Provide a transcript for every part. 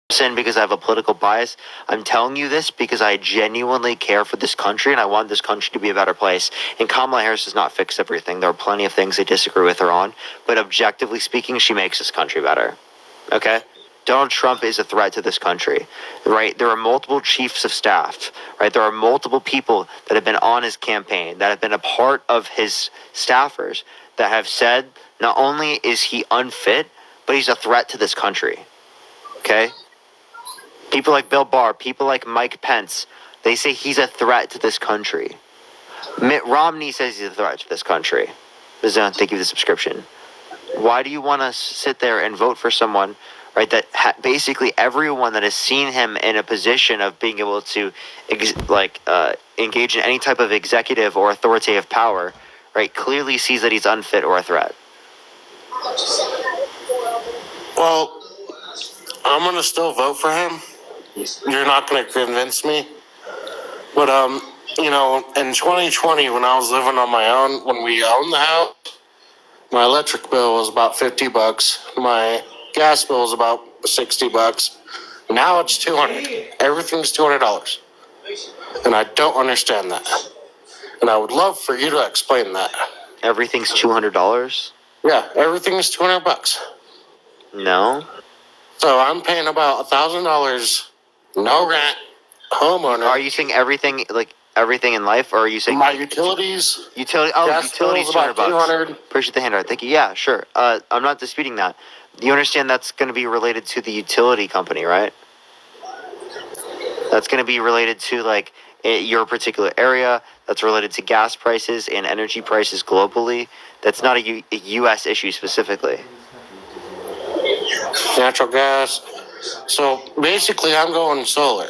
because I have a political bias. I'm telling you this because I genuinely care for this country and I want this country to be a better place. And Kamala Harris does not fix everything. There are plenty of things I disagree with her on, but objectively speaking, she makes this country better. Okay? Donald Trump is a threat to this country, right? There are multiple chiefs of staff, right? There are multiple people that have been on his campaign, that have been a part of his staffers, that have said not only is he unfit, but he's a threat to this country. Okay? People like Bill Barr, people like Mike Pence, they say he's a threat to this country. Mitt Romney says he's a threat to this country. Thank you for the subscription. Why do you want to sit there and vote for someone, right, that basically everyone that has seen him in a position of being able to engage in any type of executive or authoritative power, right, clearly sees that he's unfit or a threat? Well, I'm going to still vote for him. You're not going to convince me. But, in 2020, when I was living on my own, when we owned the house, my electric bill was about $50. My gas bill was about $60. Now it's $200. Everything's $200. And I don't understand that. And I would love for you to explain that. Everything's $200? Yeah, everything's $200. No. So I'm paying about $1,000, no rent, homeowner. Are you saying everything, like everything in life, or are you saying my utilities? Utilities, $200. Appreciate the handout. Thank you. Yeah, sure. I'm not disputing that. You understand that's going to be related to the utility company, right? That's going to be related to like your particular area. That's related to gas prices and energy prices globally. That's not a U.S. issue specifically. Natural gas. So basically, I'm going solar.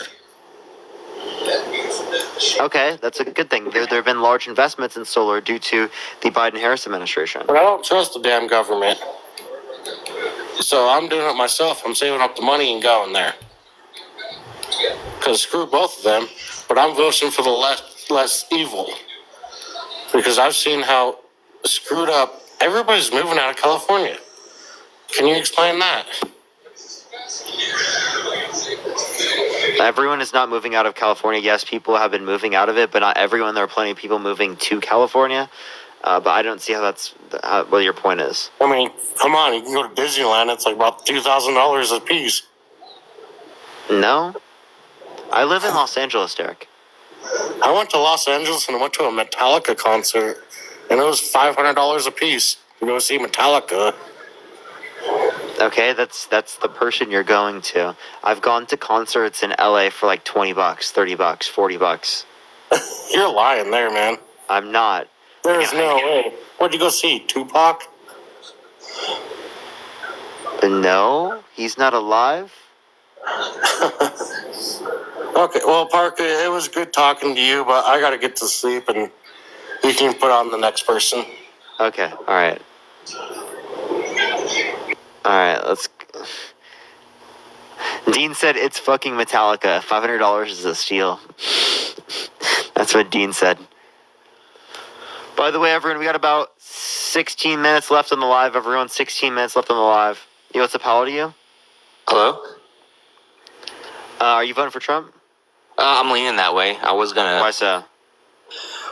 Okay, that's a good thing. There have been large investments in solar due to the Biden-Harris administration. But I don't trust the damn government. So I'm doing it myself. I'm saving up the money and going there. Because screw both of them. But I'm voting for the less evil. Because I've seen how screwed up everybody's moving out of California. Can you explain that? Everyone is not moving out of California. Yes, people have been moving out of it, but not everyone. There are plenty of people moving to California. But I don't see how that's what your point is. I mean, come on, you can go to Disneyland. It's like about $2,000 a piece. No. I live in Los Angeles, Derek. I went to Los Angeles and I went to a Metallica concert, and it was $500 a piece to go see Metallica. Okay, that's the person you're going to. I've gone to concerts in LA for like $20, $30, $40. You're lying there, man. I'm not. There's no way. What'd you go see? Tupac? No, he's not alive. Okay, well, Parker, it was good talking to you, but I gotta get to sleep, and you can put on the next person. Okay, all right. Let's... Dean said it's fucking Metallica. $500 is a steal. That's what Dean said. By the way, everyone, we got about 16 minutes left on the live. Everyone, 16 minutes left on the live. Yo, what's up? How old are you? Hello? Are you voting for Trump? I'm leaning that way. I was gonna... Why so?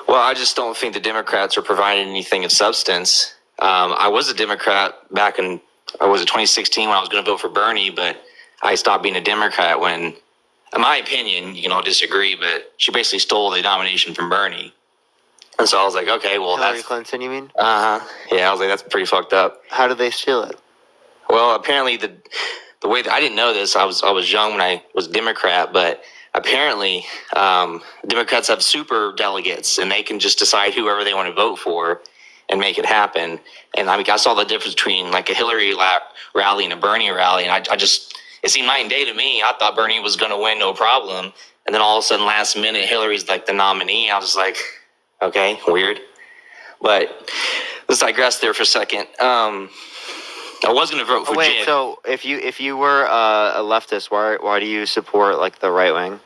Well, I just don't think the Democrats are providing anything of substance. I was a Democrat back in, 2016 when I was going to vote for Bernie, but I stopped being a Democrat when, in my opinion, you can all disagree, but she basically stole the nomination from Bernie. And so I was like, okay, well, Hillary Clinton, you mean? Uh-huh. Yeah, I was like, that's pretty fucked up. How did they steal it? Well, apparently the way that I didn't know this, I was young when I was a Democrat, but apparently Democrats have super delegates, and they can just decide whoever they want to vote for and make it happen. And I mean, I saw the difference between like a Hillary rally and a Bernie rally, and I just, it seemed night and day to me. I thought Bernie was going to win, no problem. And then all of a sudden, last minute, Hillary's like the nominee. I was just like, okay, weird. But let's digress there for a second. I was going to vote for Jim. Wait, so if you were a leftist, why do you support like the right wing?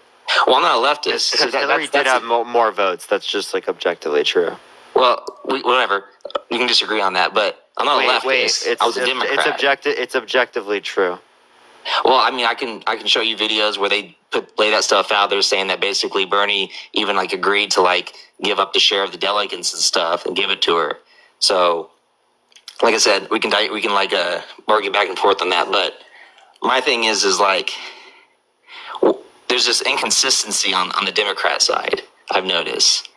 Well, I'm not a leftist. Because Hillary did have more votes. That's just like objectively true. Well, whatever. We can disagree on that, but I'm not a leftist. I was a Democrat. It's objectively true. Well, I mean, I can show you videos where they lay that stuff out. They're saying that basically Bernie even like agreed to like give up the share of the delegates and stuff and give it to her. So, like I said, we can like argue back and forth on that. But my thing is like there's this inconsistency on the Democrat side. I've noticed.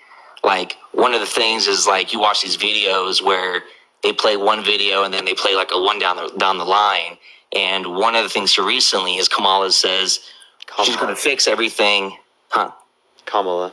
Like one of the things is like you watch these videos where they play one video and then they play like a one down the line. And one of the things here recently is Kamala says she's going to fix everything. Kamala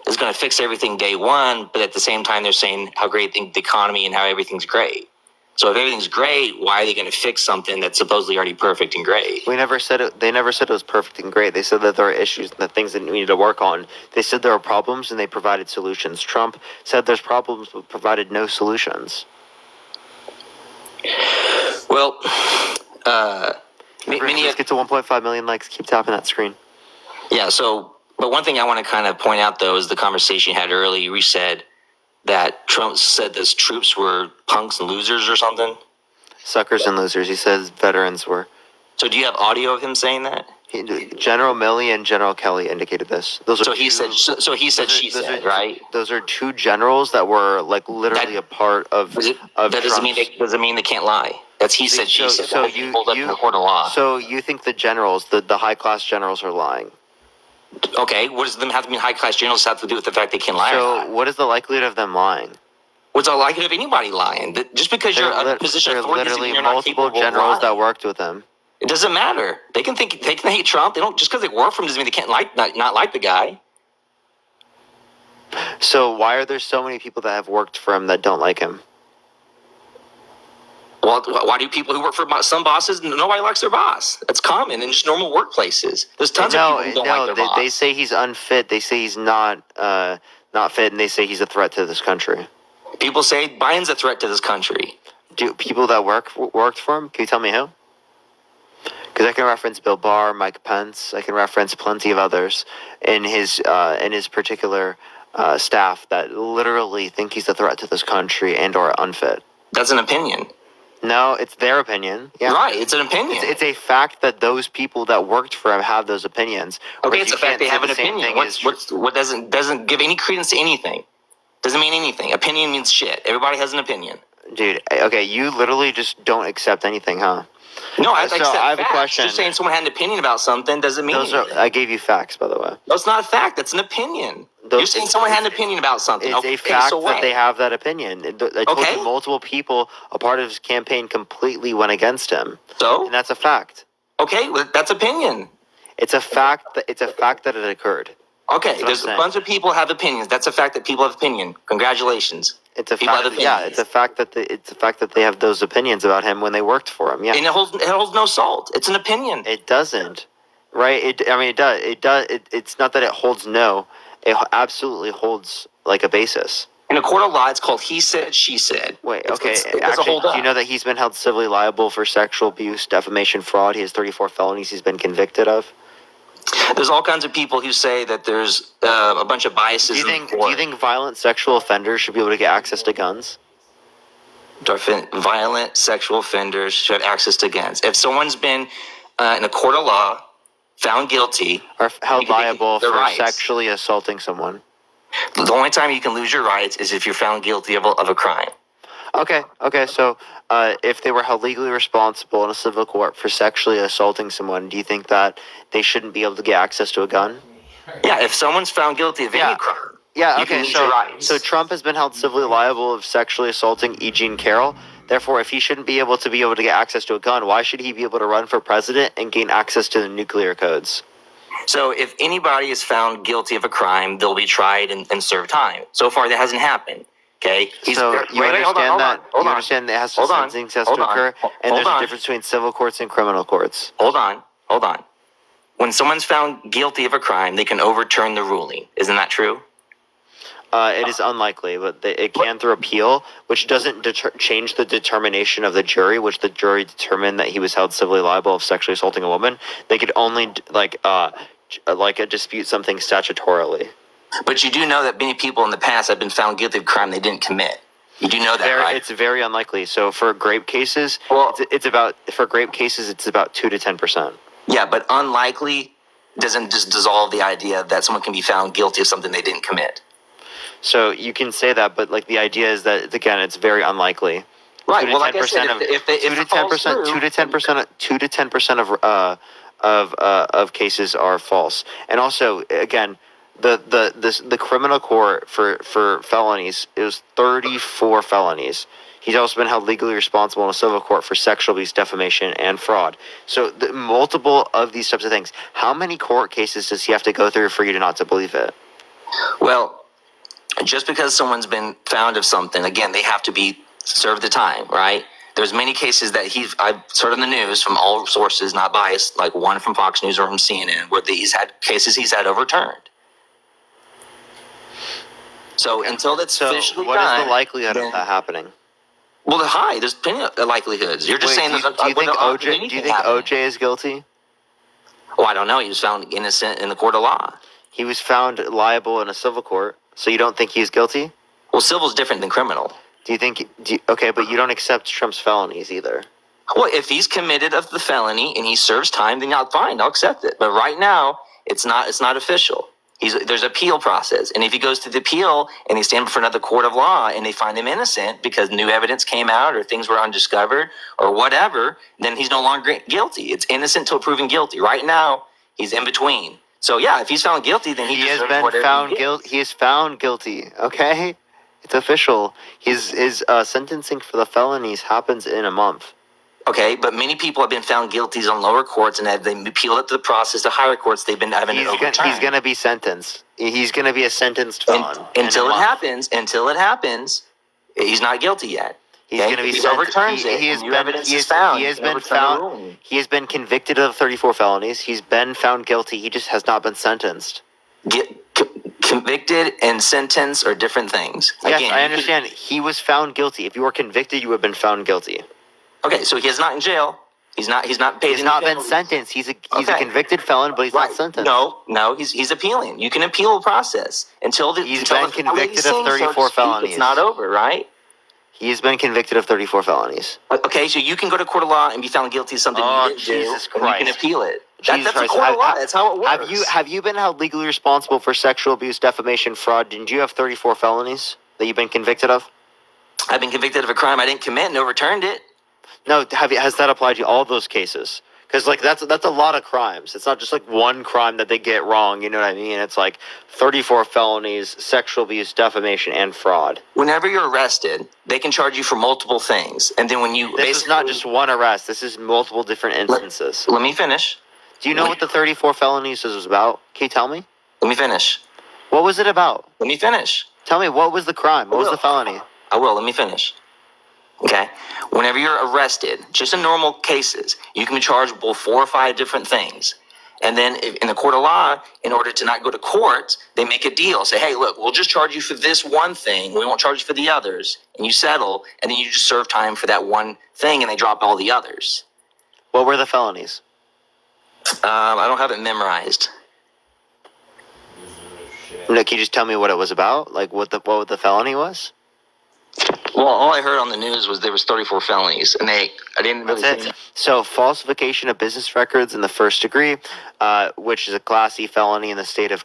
is going to fix everything day one, but at the same time they're saying how great the economy and how everything's great. So if everything's great, why are they going to fix something that's supposedly already perfect and great? We never said it. They never said it was perfect and great. They said that there are issues and the things that we need to work on. They said there are problems and they provided solutions. Trump said there's problems but provided no solutions. Well, Let's get to 1.5 million likes. Keep tapping that screen. Yeah. So, but one thing I want to kind of point out though is the conversation you had earlier. You said that Trump said those troops were punks and losers or something. Suckers and losers. He says veterans were. So do you have audio of him saying that? General Milley and General Kelly indicated this. Those are So he said. So he said. She said. Right. Those are two generals that were like literally a part of. That doesn't mean they can't lie. That's he said. She said. So That you hold up in the court of law. So you think the generals, the high class generals, are lying? Okay. What does them have to mean? High class generals have to do with the fact they can lie. So what is the likelihood of them lying? What's the likelihood of anybody lying? Just because you're in a position of authority doesn't mean you're not multiple capable generals of that lying. worked with him. It doesn't matter. They can hate Trump. They don't just because they work for him doesn't mean they can't not like the guy. So why are there so many people that have worked for him that don't like him? Well, why do people who work for some bosses, nobody likes their boss? That's common in just normal workplaces. There's tons of people who don't like their boss. They say he's unfit. They say he's not fit, and they say he's a threat to this country. People say Biden's a threat to this country. Do people that worked for him? Can you tell me who? Because I can reference Bill Barr, Mike Pence. I can reference plenty of others in his particular staff that literally think he's a threat to this country and or unfit. That's an opinion. No, it's their opinion. Yeah. Right, it's an opinion. It's a fact that those people that worked for him have those opinions. Okay, it's a fact they have an opinion. What doesn't give any credence to anything? Doesn't mean anything. Opinion means shit. Everybody has an opinion. Dude, okay, you literally just don't accept anything, huh? No, I accept I have facts. a question. Just saying someone had an opinion about something doesn't mean anything. I gave you facts, by the way. No, it's not a fact. That's an opinion. You're saying someone had an opinion about something. It's a fact that they have that opinion. I told Okay. you multiple people, a part of his campaign, completely went against him. So? And that's a fact. Okay, well, that's opinion. It's a fact that it occurred. Okay, there's a bunch of people have opinions. That's a fact that people have opinion. Congratulations. It's a People fact. have Yeah, opinions. it's a fact that they have those opinions about him when they worked for him. Yeah, And it holds no salt. It's an opinion. it doesn't, right? It does. It's not that it holds no. It absolutely holds like a basis. In a court of law, it's called he said, she said. Wait, It's- okay. it doesn't Actually, hold do up. you know that he's been held civilly liable for sexual abuse, defamation, fraud? He has 34 felonies he's been convicted of. There's all kinds of people who say that there's a bunch of biases. Do you think violent sexual offenders should be able to get access to guns? Violent sexual offenders should have access to guns? If someone's been in a court of law, found guilty, Or held liable their for rights. sexually assaulting someone? the only time you can lose your rights is if you're found guilty of a crime. Okay. So if they were held legally responsible in a civil court for sexually assaulting someone, do you think that they shouldn't be able to get access to a gun? Yeah, if someone's found guilty of Yeah. any crime, Yeah, you can okay, lose your rights. so Trump has been held civilly liable of sexually assaulting E. Jean Carroll. Therefore, if he shouldn't be able to get access to a gun, why should he be able to run for president and gain access to the nuclear codes? So if anybody is found guilty of a crime, they'll be tried and serve time. So far, that hasn't happened. Okay. So you understand that it has to Hold on. sentencing has Hold to on. occur, and Hold there's a on. difference between civil courts and criminal courts. Hold on. When someone's found guilty of a crime, they can overturn the ruling. Isn't that true? It is unlikely, but it can through appeal, which doesn't change the determination of the jury, which the jury determined that he was held civilly liable of sexually assaulting a woman. They could only dispute something statutorily. But you do know that many people in the past have been found guilty of a crime they didn't commit. You do know that, right? It's very unlikely. So for grape cases, Well- it's about 2 to 10%. Yeah, but unlikely doesn't just dissolve the idea that someone can be found guilty of something they didn't commit. So you can say that, but like the idea is that again, it's very unlikely. Right. 2 to Well, like I said, 10% if it falls through, 2 to 10% of cases are false. And also, again, the criminal court for felonies, it was 34 felonies. He's also been held legally responsible in a civil court for sexual abuse, defamation, and fraud. So multiple of these types of things. How many court cases does he have to go through for you to not to believe it? Well, just because someone's been found of something, again, they have to be served the time, right? There's many cases that I've heard in the news from all sources, not biased, like one from Fox News or from CNN, where he's had overturned. So until that's So officially what is done, the likelihood then- of that happening? Well, they're high. There's plenty of likelihoods. You're just saying. do you think OJ is guilty? Well, I don't know. He was found innocent in the court of law. He was found liable in a civil court, so you don't think he's guilty? Well, civil's different than criminal. Okay, but you don't accept Trump's felonies either. Well, if he's committed of the felony and he serves time, then fine, I'll accept it. But right now, it's not official. There's appeal process, and if he goes to the appeal and he stands before another court of law and they find him innocent because new evidence came out or things were undiscovered or whatever, then he's no longer guilty. It's innocent till proven guilty. Right now, he's in between. So yeah, if he's found guilty, then he has deserves been whatever found he gets. guilty. He is found guilty. Okay, it's official. His sentencing for the felonies happens in a month. Okay, but many people have been found guilty on lower courts and have they appealed up to the process to higher courts. They've been having it overturned. He's gonna be sentenced. He's gonna be a sentenced felon Until it happens, he's not guilty yet. He's Okay? going to be If he sentenced. overturns it. He has and new been. evidence He is has, found. he has you can been overturn the found. ruling. He has been convicted of 34 felonies. He's been found guilty. He just has not been sentenced. Convicted and sentenced are different things. Yes, Again, I understand. He was found guilty. If you were convicted, you would have been found guilty. Okay, so he is not in jail. He's not paid. He's any not been penalties. sentenced. He's a Okay. convicted felon, but he's Right. not sentenced. No, he's appealing. You can appeal a process until He's until been the convicted of so to 34 speak, felonies. It's not over, right? He has been convicted of 34 felonies. Okay, so you can go to court of law and be found guilty of something Oh, you didn't Jesus do, and you can Christ. appeal it. Jesus That's a Christ. court of law. That's how it works. Have you been held legally responsible for sexual abuse, defamation, fraud? Didn't you have 34 felonies that you've been convicted of? I've been convicted of a crime I didn't commit and overturned it. No, has that applied to all those cases? Because like that's a lot of crimes. It's not just like one crime that they get wrong. You know what I mean? It's like 34 felonies, sexual abuse, defamation, and fraud. Whenever you're arrested, they can charge you for multiple things, and then when you This is not just one arrest. This is multiple different instances. Let me finish. Do you know what the 34 felonies was about? Can you tell me? Let me finish. What was it about? Let me finish. Tell me, what was the crime? What was the felony? I will. Let me finish. Okay. Whenever you're arrested, just in normal cases, you can be chargeable 4 or 5 different things. And then in the court of law, in order to not go to court, they make a deal. Say, hey, look, we'll just charge you for this one thing. We won't charge you for the others. And you settle, and then you just serve time for that one thing, and they drop all the others. What were the felonies? I don't have it memorized. No, can you just tell me what it was about? Like what the felony was? Well, all I heard on the news was there was 34 felonies, and I didn't really That's see. it. So falsification of business records in the first degree, which is a Class E felony in the state of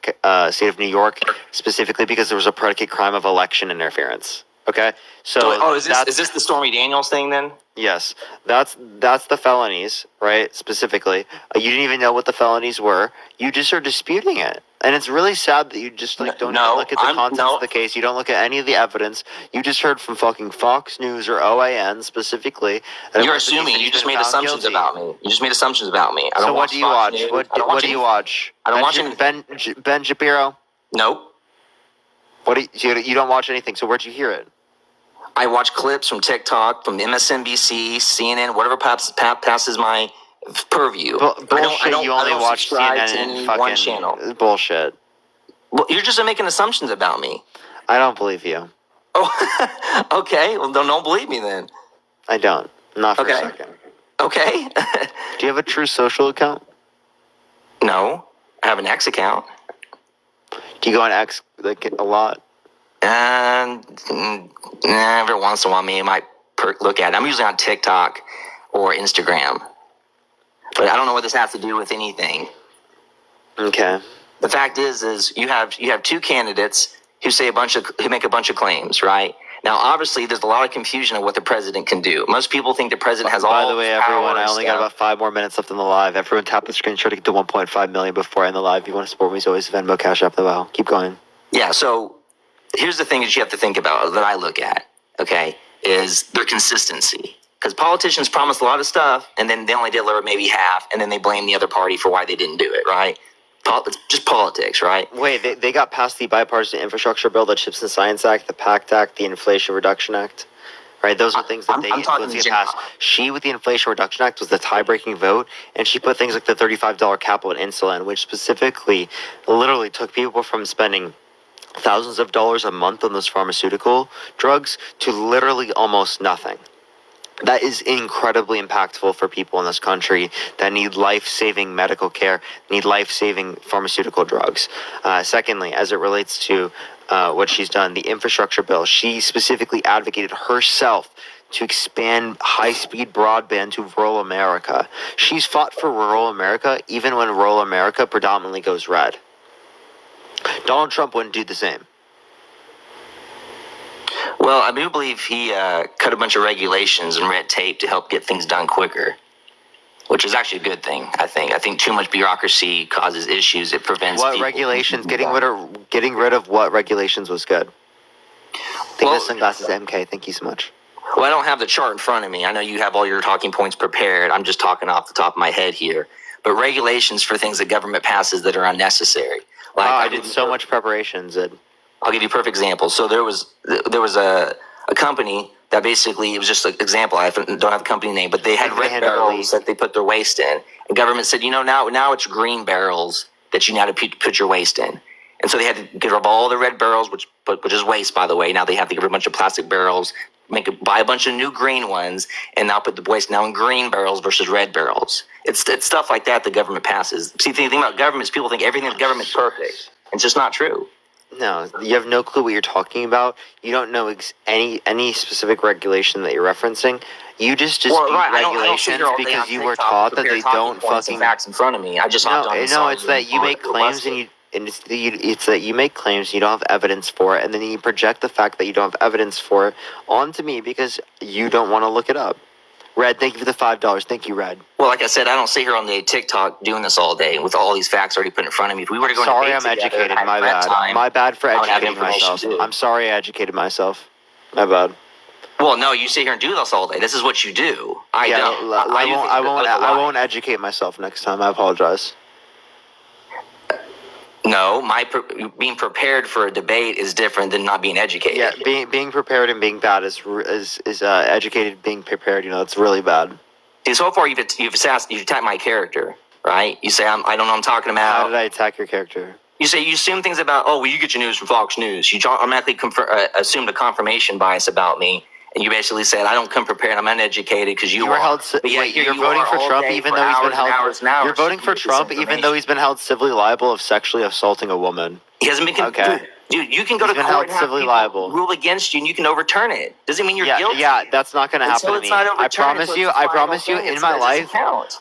New York, specifically because there was a predicate crime of election interference. Okay, so Is this the Stormy Daniels thing then? yes, that's the felonies, right? Specifically, you didn't even know what the felonies were. You just are disputing it, and it's really sad that you just don't even look at the contents of the case. You don't look at any of the evidence. You just heard from fucking Fox News or OAN specifically. You're assuming. You just made assumptions about me. You just made assumptions about me. I don't So what do you watch? What do you watch? I don't watch anything. Ben Shapiro. Nope. You don't watch anything. So where'd you hear it? I watch clips from TikTok, from MSNBC, CNN, whatever passes my purview. Bullshit. You only watch subscribe CNN to and any fucking one channel. Bullshit. Well, you're just making assumptions about me. I don't believe you. Oh, okay. Well, don't believe me then. I don't. Not for Okay. a second. Okay. Do you have a True Social account? No, I have an X account. Do you go on X like a lot? And every once in a while, maybe I might look at it. I'm usually on TikTok or Instagram, but I don't know what this has to do with anything. Okay. The fact is you have two candidates who make a bunch of claims, right? Now, obviously, there's a lot of confusion of what the president can do. Most people think the president has all. By the way, this power everyone, I and only got stuff. about 5 more minutes left in the live. Everyone tap the screen, try to get to 1.5 million before I end the live. If you want to support me, as always, Venmo, Cash App, the well. Keep going. Yeah, so here's the thing that you have to think about that I look at, okay, is their consistency. Because politicians promise a lot of stuff, and then they only deliver maybe half, and then they blame the other party for why they didn't do it, right? It's just politics, right? Wait, they got past the bipartisan infrastructure bill, the CHIPS and Science Act, the PACT Act, the Inflation Reduction Act. Right, those are things that I'm talking influenced to get general. passed. She, with the Inflation Reduction Act, was the tie-breaking vote, and she put things like the $35 cap on insulin, which specifically, literally took people from spending thousands of dollars a month on those pharmaceutical drugs to literally almost nothing. That is incredibly impactful for people in this country that need life-saving medical care, need life-saving pharmaceutical drugs. Secondly, as it relates to what she's done, the infrastructure bill, she specifically advocated herself to expand high-speed broadband to rural America. She's fought for rural America even when rural America predominantly goes red. Donald Trump wouldn't do the same. Well, I do believe he cut a bunch of regulations and red tape to help get things done quicker, which is actually a good thing, I think. I think too much bureaucracy causes issues. It prevents What people regulations? from Getting rid of what regulations was good? Take Well- the sunglasses, MK. Thank you so much. Well, I don't have the chart in front of me. I know you have all your talking points prepared. I'm just talking off the top of my head here. But regulations for things that government passes that are unnecessary. Like Wow, I did so much preparation, Zid. I'll give you a perfect example. So there was a company that basically, it was just an example. I don't have the company name, but they had red barrels that they put their waste in. And government said, now it's green barrels that you now to put your waste in. And so they had to get rid of all the red barrels, which is waste, by the way. Now they have to get rid of a bunch of plastic barrels, buy a bunch of new green ones, and now put the waste now in green barrels versus red barrels. It's stuff like that the government passes. See, the thing about government is people think everything in the government's perfect. It's just not true. No, you have no clue what you're talking about. You don't know any specific regulation that you're referencing. You just dispute regulations because you were taught that they don't fucking facts in front of me. I just hopped on this no. song It's that you make claims it's that you make claims and you don't have evidence for it, and then you project the fact that you don't have evidence for it onto me because you don't want to look it up. Red, thank you for the $5. Thank you, Red. Well, like I said, I don't sit here on the TikTok doing this all day with all these facts already put in front of me. If we were to go, sorry, I'm educated. My bad. My bad for educating myself. Too. I'm sorry, I educated myself. My bad. Well, no, you sit here and do this all day. This is what you do. I don't. I won't educate myself next time. I apologize. No, being prepared for a debate is different than not being educated. Yeah, being prepared and being bad is educated. Being prepared, it's really bad. See, so far you've attacked my character, right? You say I don't know what I'm talking about. How did I attack your character? You say you assume things about you get your news from Fox News. You automatically assumed a confirmation bias about me. And you basically said, I don't come prepared, I'm uneducated because you were held. You're voting for Trump even though he's been held. You're voting for Trump even though he's been held civilly liable of sexually assaulting a woman. He hasn't been okay. Dude, you can go to court held civilly liable. Rule against you and you can overturn it. Doesn't mean you're guilty. Yeah, that's not going to happen to me. I promise you in my life.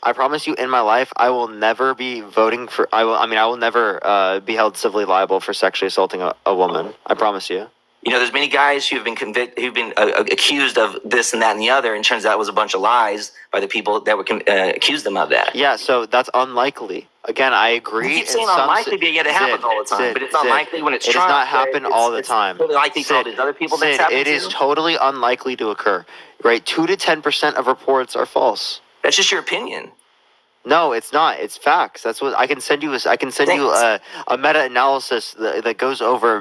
I promise you in my life I will never be voting for I will never be held civilly liable for sexually assaulting a woman. I promise you. There's many guys who've been convicted, who've been accused of this and that and the other, and turns out it was a bunch of lies by the people that were accused them of that. Yeah, so that's unlikely. Again, I agree. You keep saying unlikely, but yet it happens all the time. But it's unlikely when it's Trump. It does not happen all the time. It's likely for all these other people that's happened It is totally unlikely to occur. Right? 2 to 10% of reports are false. That's just your opinion. No, it's not. It's facts. That's what I can send you. I can send you a meta-analysis that goes over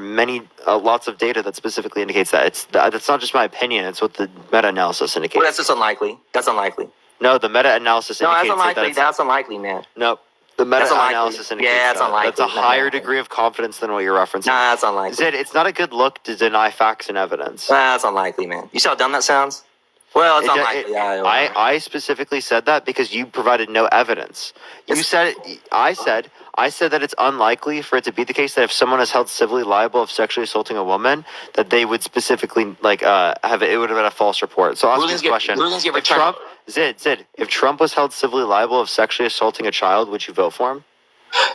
lots of data that specifically indicates that. That's not just my opinion. It's what the meta-analysis indicates. Well, that's just unlikely. That's unlikely. No, the meta-analysis indicates that's unlikely. That's unlikely, man. Nope. The meta-analysis indicates that's unlikely. That's a higher degree of confidence than what you're referencing. Nah, that's unlikely. Zid, it's not a good look to deny facts and evidence. That's unlikely, man. You see how dumb that sounds? Well, it's It- unlikely. it- Yeah, I specifically said that because you provided no evidence. You said it. I said that it's unlikely for it to be the case that if someone is held civilly liable of sexually assaulting a woman, that they would specifically have it would have been a false report. So I'll ask you Rulings this question: rulings get If returned. Zid, if Trump was held civilly liable of sexually assaulting a child, would you vote for him?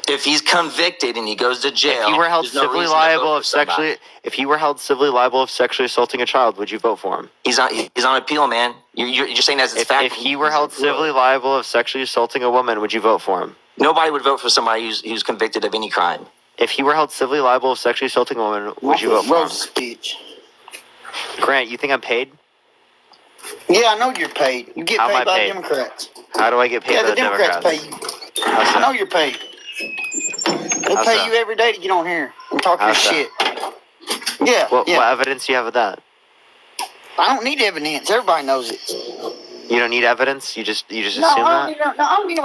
If he's convicted and he goes to jail, If he were held there's no civilly reason to vote liable for of sexually, somebody. if he were held civilly liable of sexually assaulting a child, would you vote for him? He's on appeal, man. You're saying that's fact. If he were held civilly liable of sexually assaulting a woman, would you vote for him? Nobody would vote for somebody who's convicted of any crime. If he were held civilly liable of sexually assaulting a woman, would you vote for him? Rose speech. Grant, you think I'm paid? Yeah, I know you're paid. You get How am paid I by paid? the Democrats. How do I get paid Yeah, by the Democrats pay you. How's I know that? you're paid. They How's pay that? you every day to get on here and talk your How's shit. Yeah, What yeah. evidence do you have of that? I don't need evidence. Everybody knows it. You don't need evidence. You just No, assume I don't that. need. No, I don't need.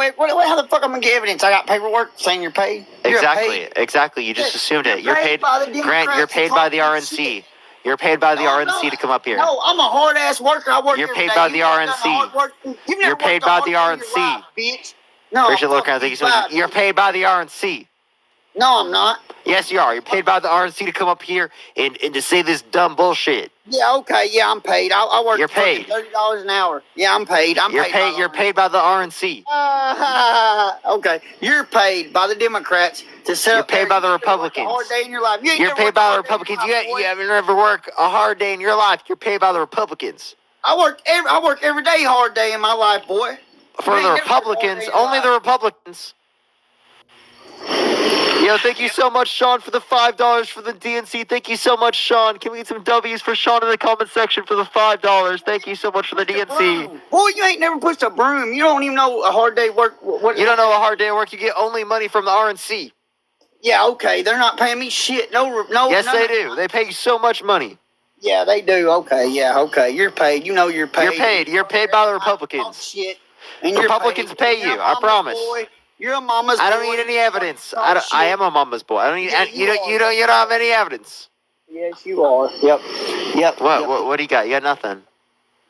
How the fuck I'm gonna get evidence? I got paperwork saying you're paid. You're Exactly. paid. Exactly. You just Yes, assumed it. you're You're paid paid. by the Grant, you're Democrats paid to by talk the your RNC. shit. You're paid by the No, I'm RNC not. to come up here. No, I'm a hard ass worker. I work. You're every paid day. by You've the never done RNC. hard work. You've never You're paid worked a by hard the day in your RNC. life, bitch. No, Appreciate fuck looking. Thank you so you, much. bad. You're paid by the RNC. No, I'm not. Yes, you are. You're paid by the RNC to come up here and to say this dumb bullshit. Yeah, okay. Yeah, I'm paid. I work. You're paid. $30 an hour. Yeah, I'm paid. You're paid. You're paid by the RNC. Okay, you're paid by the Democrats to set You're up. there. paid by You the never worked a Republicans. hard day in your life. You ain't You're never paid worked a by the hard day in your Republicans. life, You boy. haven't never worked a hard day in your life. You're paid by the Republicans. I work every day hard day in my life, boy. For You the ain't never worked a hard Republicans, day in your only life. the Republicans. Yo, thank you so much, Sean, for the $5 for the DNC. Thank you so much, Sean. Can we get some W's for Sean in the comment section for the $5? Thank you so much for the DNC. Boy, you ain't never pushed a broom. You don't even know a hard day work. What? You don't know a hard day of work. You get only money from the RNC. Yeah, okay. They're not paying me shit. No. Yes, none they of- do. They pay you so much money. Yeah, they do. Okay, yeah, okay. You're paid. You know you're paid. You're paid. You're paid by the Talk Republicans. shit. And you're Republicans paid. pay You're you, a I mama's promise. Boy. You're a mama's boy. I don't need any evidence. Talk I shit. am a mama's boy. I don't need. Yeah, you don't. you You don't. You don't have any evidence. Yes, you are. Yep. Yep. What? Yep. What do you got? You got nothing.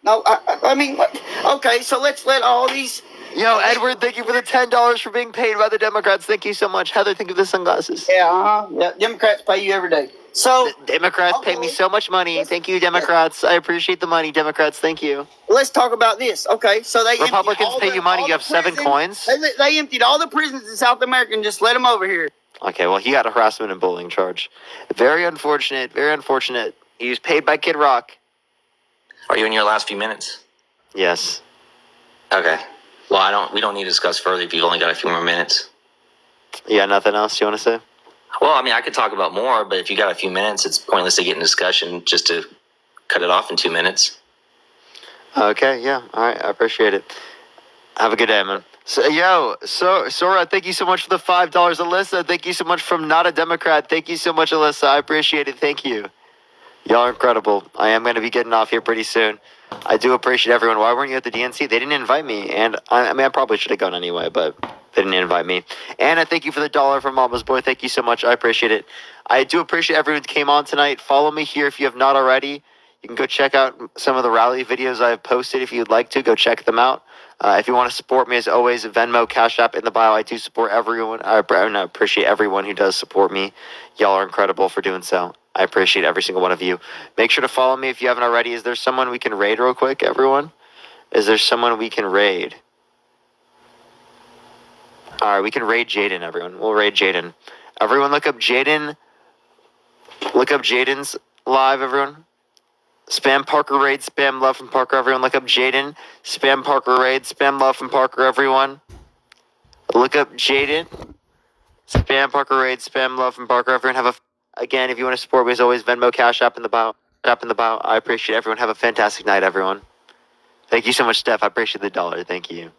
No, I mean, what? Okay, so let's let all these. Yo, Edward, thank you for the $10 for being paid by the Democrats. Thank you so much. Heather, thank you for the sunglasses. Yeah, yeah. Democrats pay you every day. So The Democrats pay me so much money. Thank you, Democrats. I appreciate the money, Democrats. Thank you. let's talk about this. Okay, so they emptied Republicans all pay the- you money. all You the have 7 prisons. coins. They emptied all the prisons in South America and just let them over here. Okay, well, he got a harassment and bullying charge. Very unfortunate. Very unfortunate. He was paid by Kid Rock. Are you in your last few minutes? Yes. Okay. Well, we don't need to discuss further if you've only got a few more minutes. You got nothing else you want to say? Well, I mean, I could talk about more, but if you got a few minutes, it's pointless to get in discussion just to cut it off in 2 minutes. Okay, yeah. All right, I appreciate it. Have a good day, man. Sora, thank you so much for the $5. Alyssa, thank you so much from Not a Democrat. Thank you so much, Alyssa. I appreciate it. Thank you. Y'all are incredible. I am going to be getting off here pretty soon. I do appreciate everyone. Why weren't you at the DNC? They didn't invite me, and I mean, I probably should have gone anyway, but they didn't invite me. Anna, thank you for the $1 from Mama's Boy. Thank you so much. I appreciate it. I do appreciate everyone who came on tonight. Follow me here if you have not already. You can go check out some of the rally videos I have posted if you'd like to. Go check them out. If you want to support me, as always, Venmo, Cash App in the bio. I do support everyone. I appreciate everyone who does support me. Y'all are incredible for doing so. I appreciate every single one of you. Make sure to follow me if you haven't already. Is there someone we can raid real quick, everyone? Is there someone we can raid? All right, we can raid Jaden, everyone. We'll raid Jaden. Everyone look up Jaden. Look up Jaden's live, everyone. Spam Parker raid, spam love from Parker, everyone. Look up Jaden. Spam Parker raid, spam love from Parker, everyone. Look up Jaden. Spam Parker raid, spam love from Parker, everyone. Again, if you want to support me, as always, Venmo, Cash App in the bio. I appreciate everyone. Have a fantastic night, everyone. Thank you so much, Steph. I appreciate the $1. Thank you.